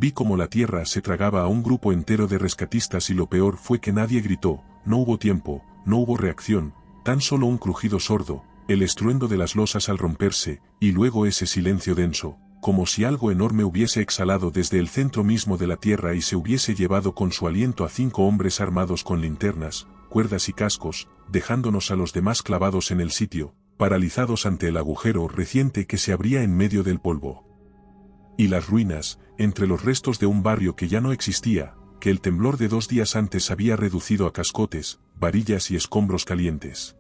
vi cómo la tierra se tragaba a un grupo entero de rescatistas y lo peor fue que nadie gritó, no hubo tiempo, no hubo reacción, tan solo un crujido sordo, el estruendo de las losas al romperse, y luego ese silencio denso, como si algo enorme hubiese exhalado desde el centro mismo de la tierra y se hubiese llevado con su aliento a 5 hombres armados con linternas, cuerdas y cascos, dejándonos a los demás clavados en el sitio, paralizados ante el agujero reciente que se abría en medio del polvo. Y las ruinas, entre los restos de un barrio que ya no existía, que el temblor de 2 días antes había reducido a cascotes, varillas y escombros calientes.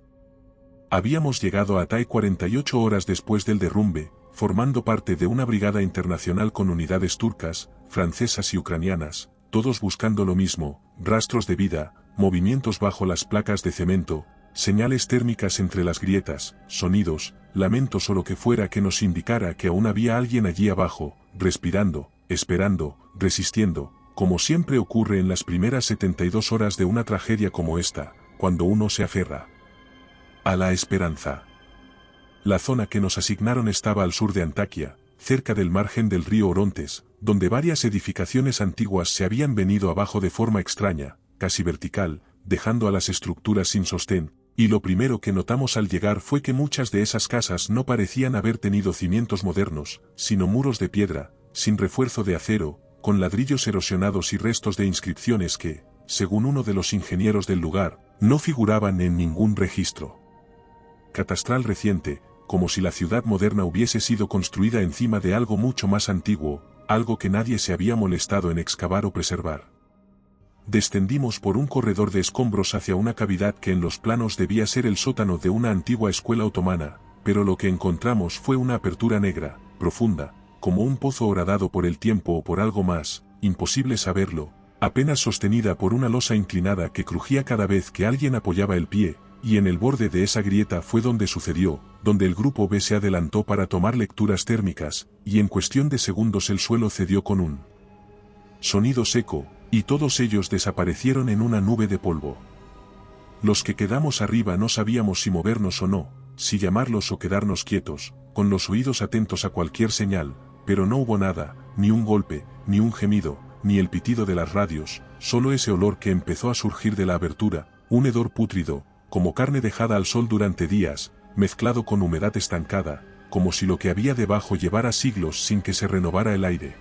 Habíamos llegado a Tai 48 horas después del derrumbe, formando parte de una brigada internacional con unidades turcas, francesas y ucranianas, todos buscando lo mismo, rastros de vida, movimientos bajo las placas de cemento, señales térmicas entre las grietas, sonidos, lamentos o lo que fuera que nos indicara que aún había alguien allí abajo, respirando, esperando, resistiendo, como siempre ocurre en las primeras 72 horas de una tragedia como esta, cuando uno se aferra a la esperanza. La zona que nos asignaron estaba al sur de Antaquia, cerca del margen del río Orontes, donde varias edificaciones antiguas se habían venido abajo de forma extraña, casi vertical, dejando a las estructuras sin sostén, y lo primero que notamos al llegar fue que muchas de esas casas no parecían haber tenido cimientos modernos, sino muros de piedra, sin refuerzo de acero, con ladrillos erosionados y restos de inscripciones que, según uno de los ingenieros del lugar, no figuraban en ningún registro catastral reciente, como si la ciudad moderna hubiese sido construida encima de algo mucho más antiguo, algo que nadie se había molestado en excavar o preservar. Descendimos por un corredor de escombros hacia una cavidad que en los planos debía ser el sótano de una antigua escuela otomana, pero lo que encontramos fue una apertura negra, profunda, como un pozo horadado por el tiempo o por algo más, imposible saberlo, apenas sostenida por una losa inclinada que crujía cada vez que alguien apoyaba el pie, y en el borde de esa grieta fue donde sucedió, donde el grupo B se adelantó para tomar lecturas térmicas, y en cuestión de segundos el suelo cedió con un sonido seco, y todos ellos desaparecieron en una nube de polvo. Los que quedamos arriba no sabíamos si movernos o no, si llamarlos o quedarnos quietos, con los oídos atentos a cualquier señal, pero no hubo nada, ni un golpe, ni un gemido, ni el pitido de las radios, solo ese olor que empezó a surgir de la abertura, un hedor pútrido, como carne dejada al sol durante días, mezclado con humedad estancada, como si lo que había debajo llevara siglos sin que se renovara el aire.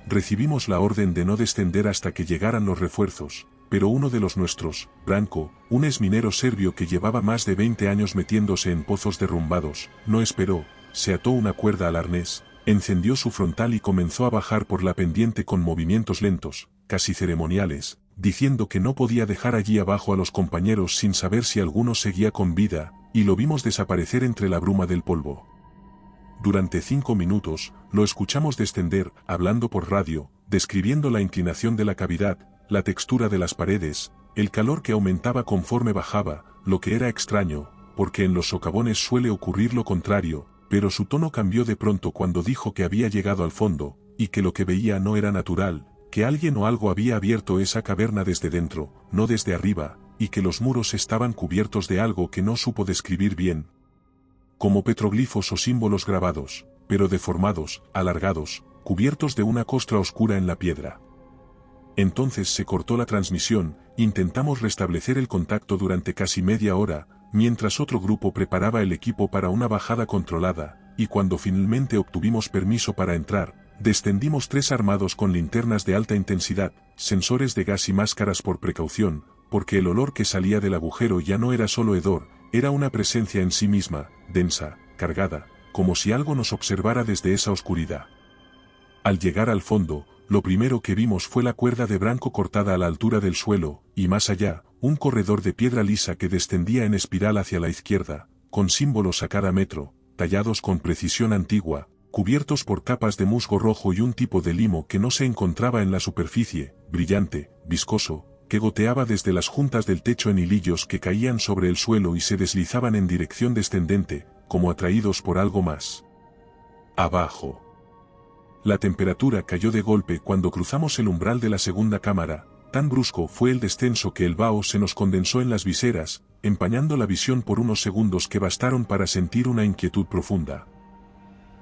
Recibimos la orden de no descender hasta que llegaran los refuerzos, pero uno de los nuestros, Branko, un exminero serbio que llevaba más de 20 años metiéndose en pozos derrumbados, no esperó, se ató una cuerda al arnés, encendió su frontal y comenzó a bajar por la pendiente con movimientos lentos, casi ceremoniales, diciendo que no podía dejar allí abajo a los compañeros sin saber si alguno seguía con vida, y lo vimos desaparecer entre la bruma del polvo. Durante 5 minutos, lo escuchamos descender, hablando por radio, describiendo la inclinación de la cavidad, la textura de las paredes, el calor que aumentaba conforme bajaba, lo que era extraño, porque en los socavones suele ocurrir lo contrario, pero su tono cambió de pronto cuando dijo que había llegado al fondo, y que lo que veía no era natural, que alguien o algo había abierto esa caverna desde dentro, no desde arriba, y que los muros estaban cubiertos de algo que no supo describir bien, como petroglifos o símbolos grabados, pero deformados, alargados, cubiertos de una costra oscura en la piedra. Entonces se cortó la transmisión, intentamos restablecer el contacto durante casi media hora, mientras otro grupo preparaba el equipo para una bajada controlada, y cuando finalmente obtuvimos permiso para entrar, descendimos 3 armados con linternas de alta intensidad, sensores de gas y máscaras por precaución, porque el olor que salía del agujero ya no era solo hedor, era una presencia en sí misma, densa, cargada, como si algo nos observara desde esa oscuridad. Al llegar al fondo, lo primero que vimos fue la cuerda de Branko cortada a la altura del suelo, y más allá, un corredor de piedra lisa que descendía en espiral hacia la izquierda, con símbolos a cada metro, tallados con precisión antigua, cubiertos por capas de musgo rojo y un tipo de limo que no se encontraba en la superficie, brillante, viscoso, que goteaba desde las juntas del techo en hilillos que caían sobre el suelo y se deslizaban en dirección descendente, como atraídos por algo más abajo. La temperatura cayó de golpe cuando cruzamos el umbral de la segunda cámara, tan brusco fue el descenso que el vaho se nos condensó en las viseras, empañando la visión por unos segundos que bastaron para sentir una inquietud profunda.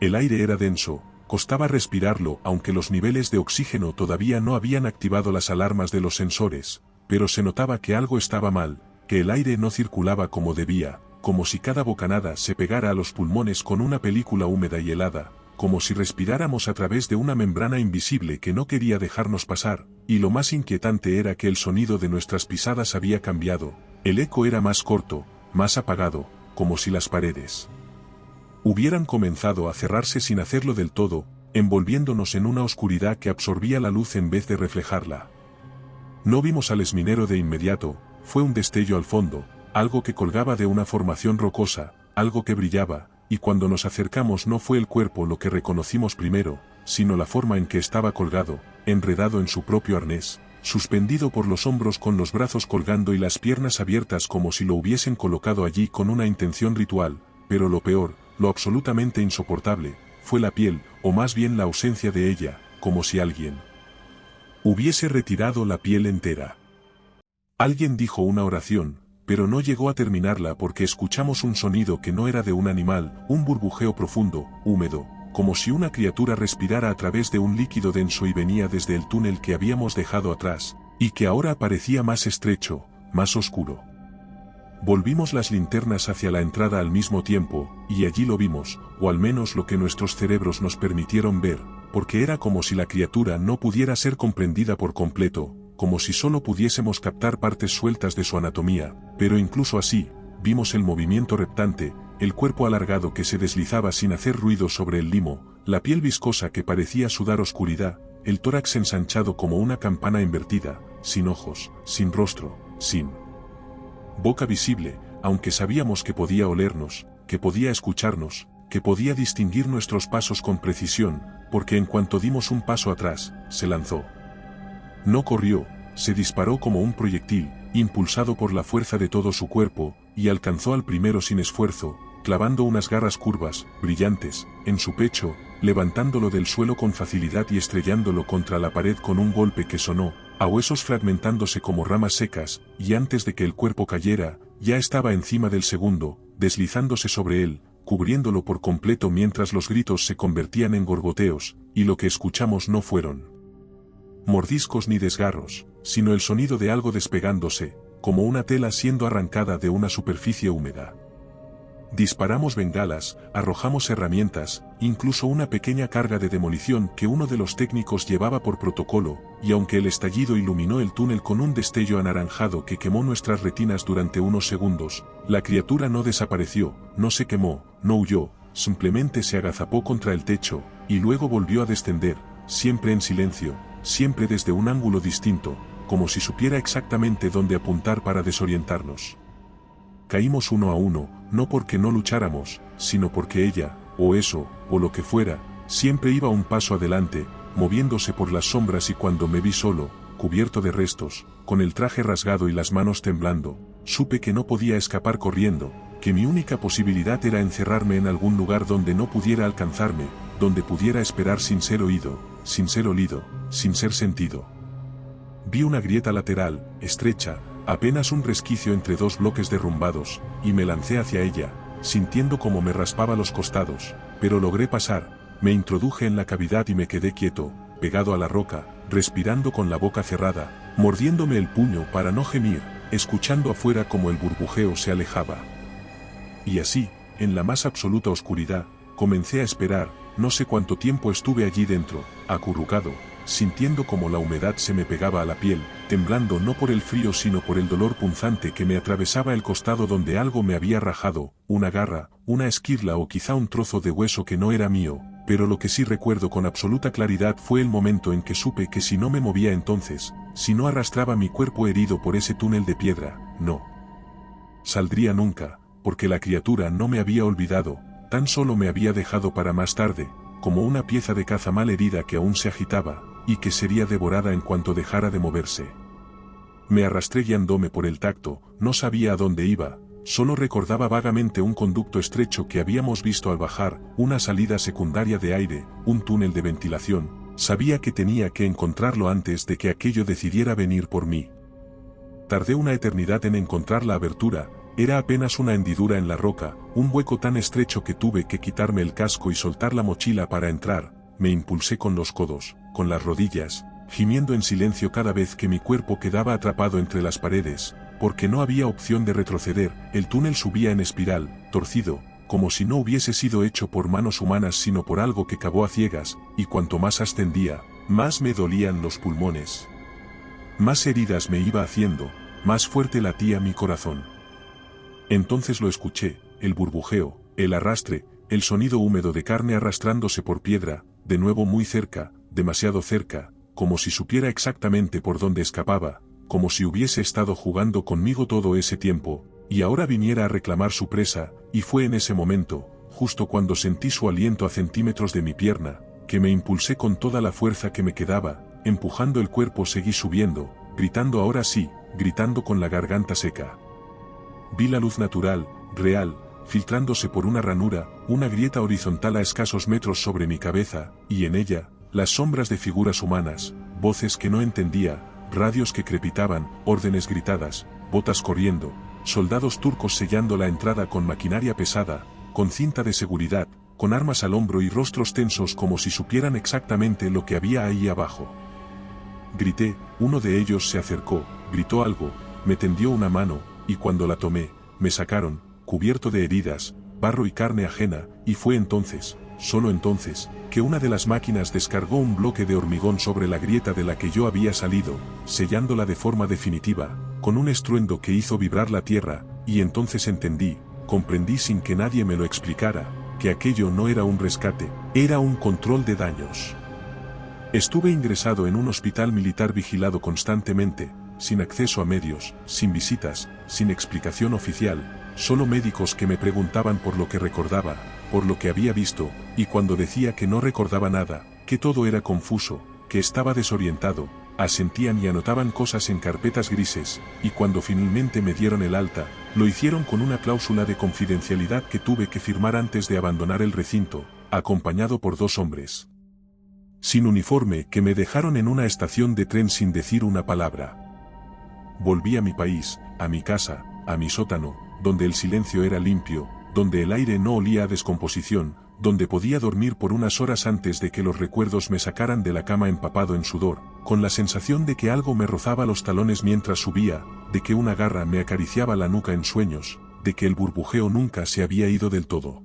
El aire era denso, Costaba respirarlo aunque los niveles de oxígeno todavía no habían activado las alarmas de los sensores, pero se notaba que algo estaba mal, que el aire no circulaba como debía, como si cada bocanada se pegara a los pulmones con una película húmeda y helada, como si respiráramos a través de una membrana invisible que no quería dejarnos pasar, y lo más inquietante era que el sonido de nuestras pisadas había cambiado, el eco era más corto, más apagado, como si las paredes hubieran comenzado a cerrarse sin hacerlo del todo, envolviéndonos en una oscuridad que absorbía la luz en vez de reflejarla. No vimos al esminero de inmediato, fue un destello al fondo, algo que colgaba de una formación rocosa, algo que brillaba, y cuando nos acercamos no fue el cuerpo lo que reconocimos primero, sino la forma en que estaba colgado, enredado en su propio arnés, suspendido por los hombros con los brazos colgando y las piernas abiertas como si lo hubiesen colocado allí con una intención ritual, pero lo peor, lo absolutamente insoportable, fue la piel, o más bien la ausencia de ella, como si alguien hubiese retirado la piel entera. Alguien dijo una oración, pero no llegó a terminarla porque escuchamos un sonido que no era de un animal, un burbujeo profundo, húmedo, como si una criatura respirara a través de un líquido denso y venía desde el túnel que habíamos dejado atrás, y que ahora parecía más estrecho, más oscuro. Volvimos las linternas hacia la entrada al mismo tiempo, y allí lo vimos, o al menos lo que nuestros cerebros nos permitieron ver, porque era como si la criatura no pudiera ser comprendida por completo, como si solo pudiésemos captar partes sueltas de su anatomía, pero incluso así, vimos el movimiento reptante, el cuerpo alargado que se deslizaba sin hacer ruido sobre el limo, la piel viscosa que parecía sudar oscuridad, el tórax ensanchado como una campana invertida, sin ojos, sin rostro, sin boca visible, aunque sabíamos que podía olernos, que podía escucharnos, que podía distinguir nuestros pasos con precisión, porque en cuanto dimos un paso atrás, se lanzó. No corrió, se disparó como un proyectil, impulsado por la fuerza de todo su cuerpo, y alcanzó al primero sin esfuerzo, clavando unas garras curvas, brillantes, en su pecho, levantándolo del suelo con facilidad y estrellándolo contra la pared con un golpe que sonó, a huesos fragmentándose como ramas secas, y antes de que el cuerpo cayera, ya estaba encima del segundo, deslizándose sobre él, cubriéndolo por completo mientras los gritos se convertían en gorgoteos, y lo que escuchamos no fueron mordiscos ni desgarros, sino el sonido de algo despegándose, como una tela siendo arrancada de una superficie húmeda. Disparamos bengalas, arrojamos herramientas, incluso una pequeña carga de demolición que uno de los técnicos llevaba por protocolo, y aunque el estallido iluminó el túnel con un destello anaranjado que quemó nuestras retinas durante unos segundos, la criatura no desapareció, no se quemó, no huyó, simplemente se agazapó contra el techo, y luego volvió a descender, siempre en silencio, siempre desde un ángulo distinto, como si supiera exactamente dónde apuntar para desorientarnos. Caímos uno a uno, no porque no lucháramos, sino porque ella, o eso, o lo que fuera, siempre iba un paso adelante, moviéndose por las sombras y cuando me vi solo, cubierto de restos, con el traje rasgado y las manos temblando, supe que no podía escapar corriendo, que mi única posibilidad era encerrarme en algún lugar donde no pudiera alcanzarme, donde pudiera esperar sin ser oído, sin ser olido, sin ser sentido. Vi una grieta lateral, estrecha, apenas un resquicio entre dos bloques derrumbados, y me lancé hacia ella, sintiendo como me raspaba los costados, pero logré pasar, me introduje en la cavidad y me quedé quieto, pegado a la roca, respirando con la boca cerrada, mordiéndome el puño para no gemir, escuchando afuera como el burbujeo se alejaba. Y así, en la más absoluta oscuridad, comencé a esperar, no sé cuánto tiempo estuve allí dentro, acurrucado, sintiendo como la humedad se me pegaba a la piel, temblando no por el frío sino por el dolor punzante que me atravesaba el costado donde algo me había rajado, una garra, una esquirla o quizá un trozo de hueso que no era mío, pero lo que sí recuerdo con absoluta claridad fue el momento en que supe que si no me movía entonces, si no arrastraba mi cuerpo herido por ese túnel de piedra, no saldría nunca, porque la criatura no me había olvidado, tan solo me había dejado para más tarde, como una pieza de caza mal herida que aún se agitaba, y que sería devorada en cuanto dejara de moverse. Me arrastré guiándome por el tacto, no sabía a dónde iba, solo recordaba vagamente un conducto estrecho que habíamos visto al bajar, una salida secundaria de aire, un túnel de ventilación, sabía que tenía que encontrarlo antes de que aquello decidiera venir por mí. Tardé una eternidad en encontrar la abertura, era apenas una hendidura en la roca, un hueco tan estrecho que tuve que quitarme el casco y soltar la mochila para entrar. me impulsé con los codos, con las rodillas, gimiendo en silencio cada vez que mi cuerpo quedaba atrapado entre las paredes, porque no había opción de retroceder. El túnel subía en espiral, torcido, como si no hubiese sido hecho por manos humanas sino por algo que cavó a ciegas, y cuanto más ascendía, más me dolían los pulmones. Más heridas me iba haciendo, más fuerte latía mi corazón. Entonces lo escuché, el burbujeo, el arrastre, el sonido húmedo de carne arrastrándose por piedra, de nuevo muy cerca, demasiado cerca, como si supiera exactamente por dónde escapaba, como si hubiese estado jugando conmigo todo ese tiempo, y ahora viniera a reclamar su presa, y fue en ese momento, justo cuando sentí su aliento a centímetros de mi pierna, que me impulsé con toda la fuerza que me quedaba, empujando el cuerpo seguí subiendo, gritando ahora sí, gritando con la garganta seca. Vi la luz natural, real, filtrándose por una ranura, una grieta horizontal a escasos metros sobre mi cabeza, y en ella, las sombras de figuras humanas, voces que no entendía, radios que crepitaban, órdenes gritadas, botas corriendo, soldados turcos sellando la entrada con maquinaria pesada, con cinta de seguridad, con armas al hombro y rostros tensos como si supieran exactamente lo que había ahí abajo. Grité, uno de ellos se acercó, gritó algo, me tendió una mano, y cuando la tomé, me sacaron, cubierto de heridas, barro y carne ajena, y fue entonces, solo entonces, que una de las máquinas descargó un bloque de hormigón sobre la grieta de la que yo había salido, sellándola de forma definitiva, con un estruendo que hizo vibrar la tierra, y entonces entendí, comprendí sin que nadie me lo explicara, que aquello no era un rescate, era un control de daños. Estuve ingresado en un hospital militar vigilado constantemente, sin acceso a medios, sin visitas, sin explicación oficial, solo médicos que me preguntaban por lo que recordaba, por lo que había visto, y cuando decía que no recordaba nada, que todo era confuso, que estaba desorientado, asentían y anotaban cosas en carpetas grises, y cuando finalmente me dieron el alta, lo hicieron con una cláusula de confidencialidad que tuve que firmar antes de abandonar el recinto, acompañado por 2 hombres sin uniforme que me dejaron en una estación de tren sin decir una palabra. Volví a mi país, a mi casa, a mi sótano, donde el silencio era limpio, donde el aire no olía a descomposición, donde podía dormir por unas horas antes de que los recuerdos me sacaran de la cama empapado en sudor, con la sensación de que algo me rozaba los talones mientras subía, de que una garra me acariciaba la nuca en sueños, de que el burbujeo nunca se había ido del todo.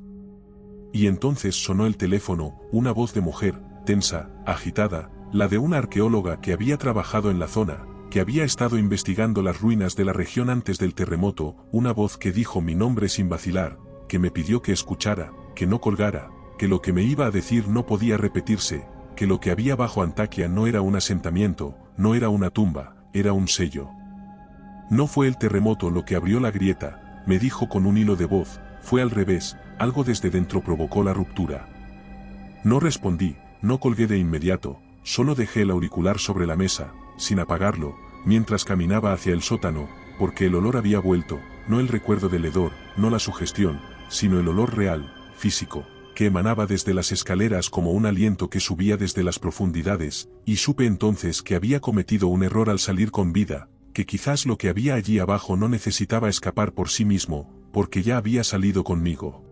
Y entonces sonó el teléfono, una voz de mujer, tensa, agitada, la de una arqueóloga que había trabajado en la zona, que había estado investigando las ruinas de la región antes del terremoto, una voz que dijo mi nombre sin vacilar, que me pidió que escuchara, que no colgara, que lo que me iba a decir no podía repetirse, que lo que había bajo Antaquia no era un asentamiento, no era una tumba, era un sello. No fue el terremoto lo que abrió la grieta, me dijo con un hilo de voz, fue al revés, algo desde dentro provocó la ruptura. No respondí, no colgué de inmediato, solo dejé el auricular sobre la mesa, sin apagarlo, mientras caminaba hacia el sótano, porque el olor había vuelto, no el recuerdo del hedor, no la sugestión, sino el olor real, físico, que emanaba desde las escaleras como un aliento que subía desde las profundidades, y supe entonces que había cometido un error al salir con vida, que quizás lo que había allí abajo no necesitaba escapar por sí mismo, porque ya había salido conmigo.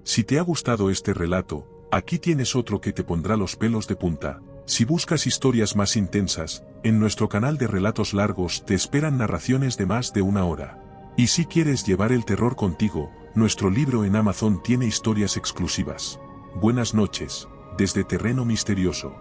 Si te ha gustado este relato, aquí tienes otro que te pondrá los pelos de punta. Si buscas historias más intensas, en nuestro canal de relatos largos te esperan narraciones de más de 1 hora. Y si quieres llevar el terror contigo, nuestro libro en Amazon tiene historias exclusivas. Buenas noches, desde Terreno Misterioso.